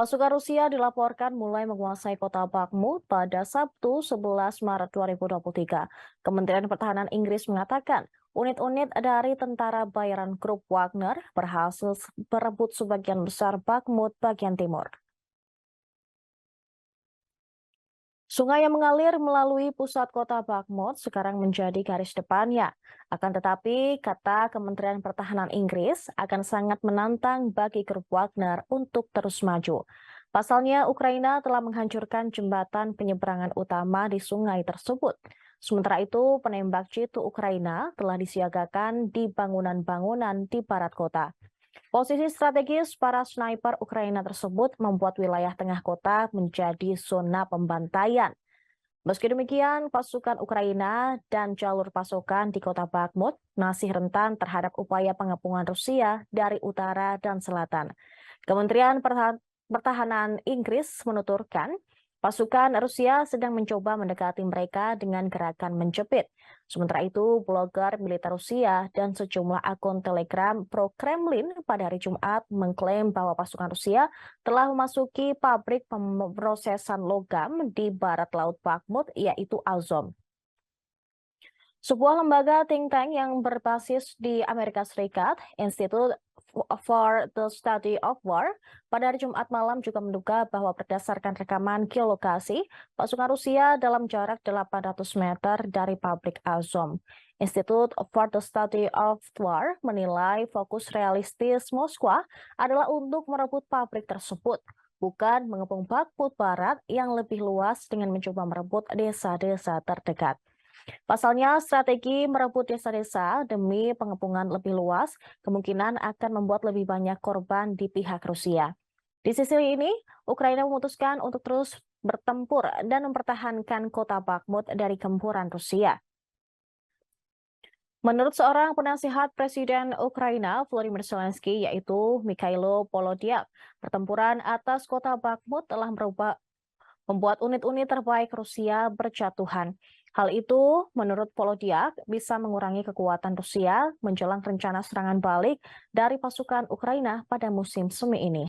Pasukan Rusia dilaporkan mulai menguasai kota Bakhmut pada Sabtu 11 Maret 2023. Kementerian Pertahanan Inggris mengatakan unit-unit dari tentara bayaran grup Wagner berhasil berebut sebagian besar Bakhmut bagian timur. Sungai yang mengalir melalui pusat kota Bakhmut sekarang menjadi garis depannya. Akan tetapi, kata Kementerian Pertahanan Inggris, akan sangat menantang bagi grup Wagner untuk terus maju. Pasalnya, Ukraina telah menghancurkan jembatan penyeberangan utama di sungai tersebut. Sementara itu, penembak jitu Ukraina telah disiagakan di bangunan-bangunan di barat kota. Posisi strategis para sniper Ukraina tersebut membuat wilayah tengah kota menjadi zona pembantaian. Meski demikian, pasukan Ukraina dan jalur pasokan di kota Bakhmut masih rentan terhadap upaya pengepungan Rusia dari utara dan selatan. Kementerian Pertahanan Inggris menuturkan pasukan Rusia sedang mencoba mendekati mereka dengan gerakan menjepit. Sementara itu, blogger militer Rusia dan sejumlah akun Telegram pro-Kremlin pada hari Jumat mengklaim bahwa pasukan Rusia telah memasuki pabrik pemrosesan logam di barat laut Bakhmut, yaitu Azov. Sebuah lembaga think tank yang berbasis di Amerika Serikat, Institute for the Study of War, pada hari Jumat malam juga menduga bahwa berdasarkan rekaman geolokasi, pasukan Rusia dalam jarak 800 meter dari pabrik Azov. Institute for the Study of War menilai fokus realistis Moskwa adalah untuk merebut pabrik tersebut, bukan mengepung Bakhmut Barat yang lebih luas dengan mencoba merebut desa-desa terdekat. Pasalnya, strategi merebut desa-desa demi pengepungan lebih luas kemungkinan akan membuat lebih banyak korban di pihak Rusia. Di sisi ini, Ukraina memutuskan untuk terus bertempur dan mempertahankan kota Bakhmut dari gempuran Rusia. Menurut seorang penasihat Presiden Ukraina, Volodymyr Zelensky, yaitu Mikhailo Polodyak, pertempuran atas kota Bakhmut telah membuat unit-unit terbaik Rusia berjatuhan. Hal itu, menurut Polodyak, bisa mengurangi kekuatan Rusia menjelang rencana serangan balik dari pasukan Ukraina pada musim semi ini.